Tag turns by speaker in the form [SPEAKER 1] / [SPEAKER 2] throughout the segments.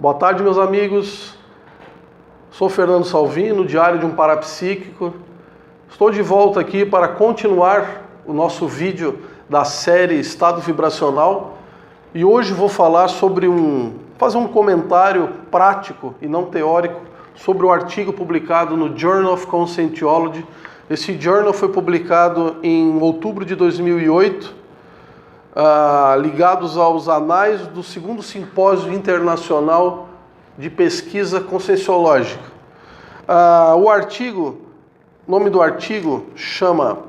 [SPEAKER 1] Boa tarde, meus amigos. Sou Fernando Salvino, diário de um parapsíquico. Estou de volta aqui para continuar o nosso vídeo da série Estado Vibracional e hoje vou falar fazer um comentário prático e não teórico sobre o artigo publicado no Journal of Conscientiology. Esse journal foi publicado em outubro de 2008, ligados aos anais do segundo simpósio internacional de pesquisa conscienciológica. O nome do artigo chama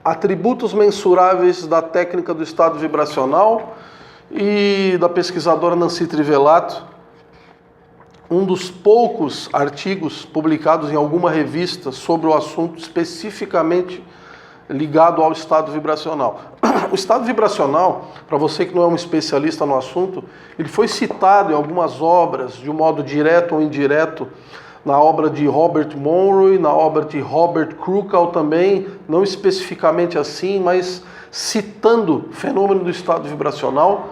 [SPEAKER 1] Atributos Mensuráveis da Técnica do Estado Vibracional e da pesquisadora Nancy Trivelato, um dos poucos artigos publicados em alguma revista sobre o assunto especificamente ligado ao estado vibracional. O estado vibracional, para você que não é um especialista no assunto, ele foi citado em algumas obras, de um modo direto ou indireto, na obra de Robert Monroe, na obra de Robert Krukal também, não especificamente assim, mas citando o fenômeno do estado vibracional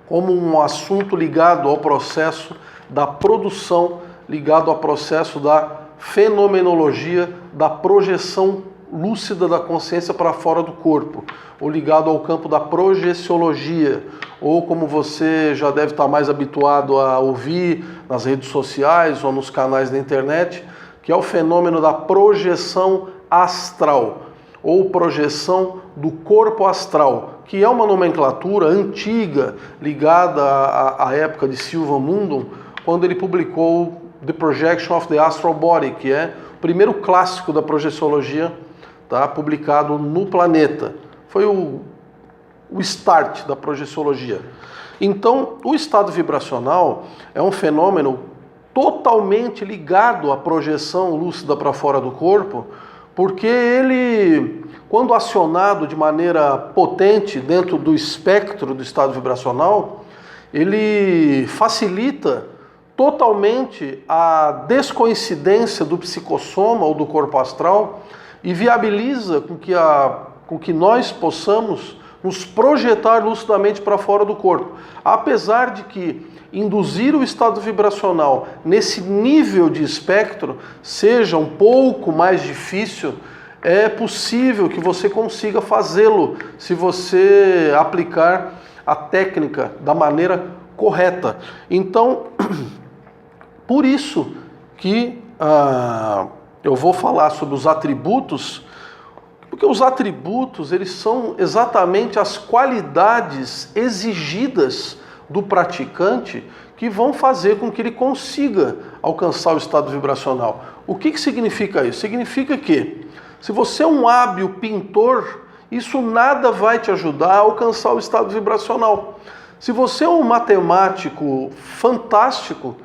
[SPEAKER 1] como um assunto ligado ao processo da produção, ligado ao processo da fenomenologia, da projeção lúcida da consciência para fora do corpo, ou ligado ao campo da projeciologia, ou como você já deve estar mais habituado a ouvir nas redes sociais ou nos canais da internet, que é o fenômeno da projeção astral, ou projeção do corpo astral, que é uma nomenclatura antiga, ligada à época de Silvan Mundum, quando ele publicou The Projection of the Astral Body, que é o primeiro clássico da projeciologia, publicado no planeta. Foi o start da projeciologia. Então, o estado vibracional é um fenômeno totalmente ligado à projeção lúcida para fora do corpo, porque ele, quando acionado de maneira potente dentro do espectro do estado vibracional, ele facilita totalmente a descoincidência do psicossoma ou do corpo astral e viabiliza com que nós possamos nos projetar lucidamente para fora do corpo. Apesar de que induzir o estado vibracional nesse nível de espectro seja um pouco mais difícil, é possível que você consiga fazê-lo se você aplicar a técnica da maneira correta. Então, por isso que eu vou falar sobre os atributos, porque os atributos, eles são exatamente as qualidades exigidas do praticante que vão fazer com que ele consiga alcançar o estado vibracional. O que significa isso? Significa que, se você é um hábil pintor, isso nada vai te ajudar a alcançar o estado vibracional. Se você é um matemático fantástico,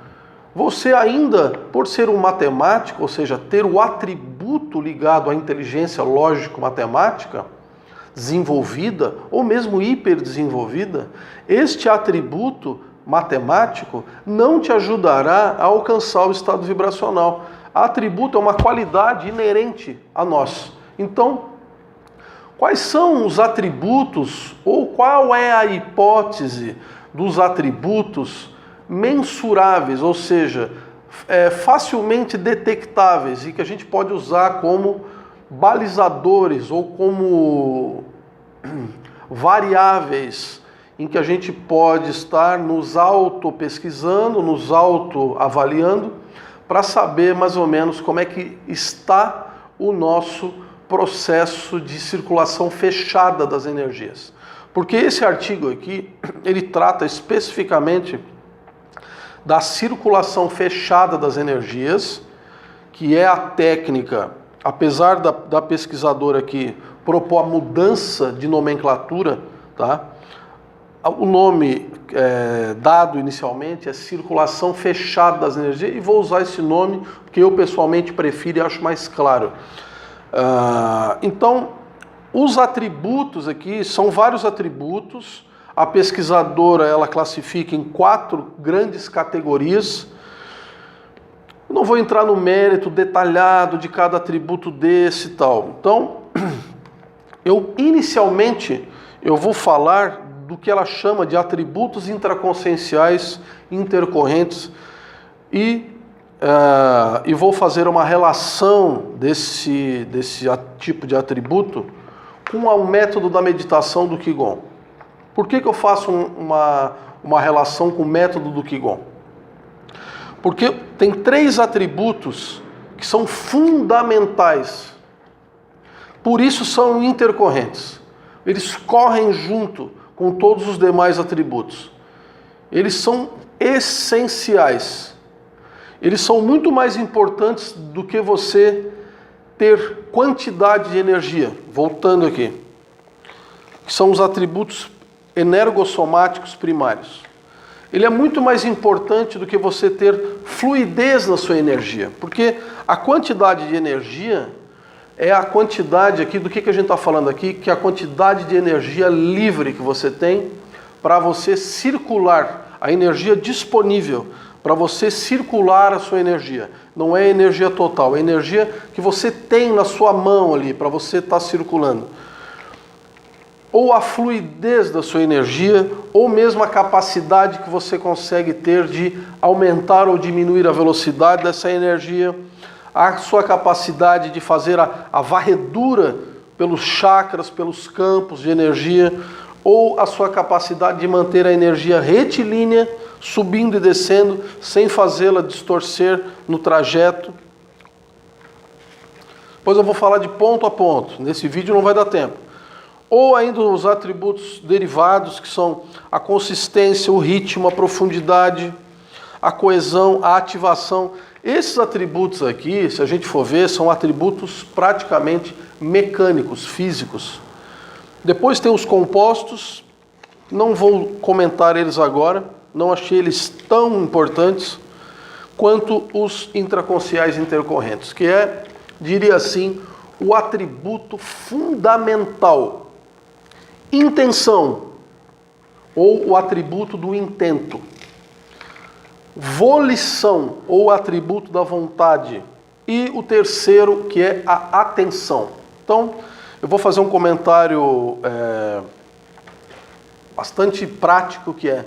[SPEAKER 1] você ainda, por ser um matemático, ou seja, ter o atributo ligado à inteligência lógico-matemática desenvolvida, ou mesmo hiperdesenvolvida, este atributo matemático não te ajudará a alcançar o estado vibracional. Atributo é uma qualidade inerente a nós. Então, quais são os atributos, ou qual é a hipótese dos atributos mensuráveis, ou seja, facilmente detectáveis e que a gente pode usar como balizadores ou como variáveis em que a gente pode estar nos auto-pesquisando, nos auto-avaliando para saber mais ou menos como é que está o nosso processo de circulação fechada das energias. Porque esse artigo aqui, ele trata especificamente da circulação fechada das energias, que é a técnica, apesar da pesquisadora aqui propor a mudança de nomenclatura, o nome dado inicialmente é circulação fechada das energias, e vou usar esse nome porque eu pessoalmente prefiro e acho mais claro. Então, os atributos aqui são vários atributos. A pesquisadora, ela classifica em 4 grandes categorias. Eu não vou entrar no mérito detalhado de cada atributo desse e tal. Então, inicialmente, eu vou falar do que ela chama de atributos intraconscienciais intercorrentes e vou fazer uma relação desse tipo de atributo com o método da meditação do Qigong. Por que eu faço uma relação com o método do Qigong? Porque tem 3 atributos que são fundamentais. Por isso são intercorrentes. Eles correm junto com todos os demais atributos. Eles são essenciais. Eles são muito mais importantes do que você ter quantidade de energia. Voltando aqui. Que são os atributos energossomáticos primários. Ele é muito mais importante do que você ter fluidez na sua energia. Porque a quantidade de energia é a quantidade aqui, do que a gente está falando aqui, que é a quantidade de energia livre que você tem para você circular, a energia disponível para você circular a sua energia. Não é energia total, é energia que você tem na sua mão ali, para você estar circulando. Ou a fluidez da sua energia, ou mesmo a capacidade que você consegue ter de aumentar ou diminuir a velocidade dessa energia, a sua capacidade de fazer a varredura pelos chakras, pelos campos de energia, ou a sua capacidade de manter a energia retilínea, subindo e descendo, sem fazê-la distorcer no trajeto. Depois eu vou falar de ponto a ponto, nesse vídeo não vai dar tempo. Ou ainda os atributos derivados, que são a consistência, o ritmo, a profundidade, a coesão, a ativação. Esses atributos aqui, se a gente for ver, são atributos praticamente mecânicos, físicos. Depois tem os compostos, não vou comentar eles agora, não achei eles tão importantes quanto os intraconscienciais intercorrentes, que é, diria assim, o atributo fundamental. Intenção, ou o atributo do intento. Volição, ou atributo da vontade. E o terceiro, que é a atenção. Então, eu vou fazer um comentário bastante prático, que é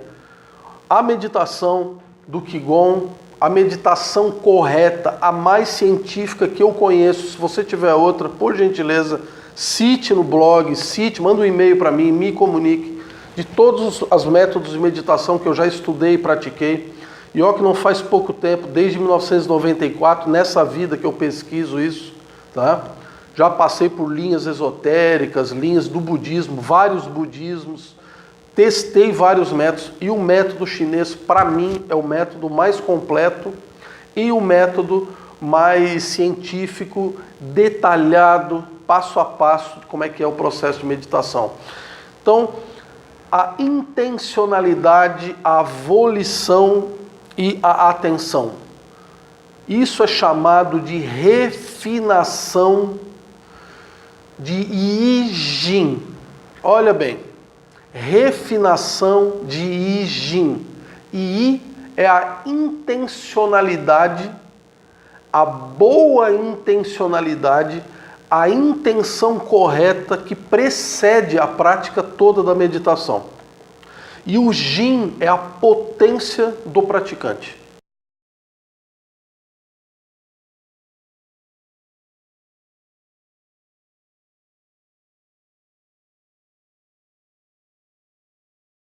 [SPEAKER 1] a meditação do Qigong, a meditação correta, a mais científica que eu conheço. Se você tiver outra, por gentileza, cite no blog, manda um e-mail para mim, me comunique de todos os métodos de meditação que eu já estudei e pratiquei. E ó, que não faz pouco tempo, desde 1994, nessa vida que eu pesquiso isso, tá? Já passei por linhas esotéricas, linhas do budismo, vários budismos, testei vários métodos e o método chinês, para mim, é o método mais completo e o método mais científico, detalhado, passo a passo, como é que é o processo de meditação. Então, a intencionalidade, a volição e a atenção. Isso é chamado de refinação de Yi Jing. Olha bem, refinação de Yi Jing. Yi é a intencionalidade, a boa intencionalidade, a intenção correta que precede a prática toda da meditação. E o Jing é a potência do praticante.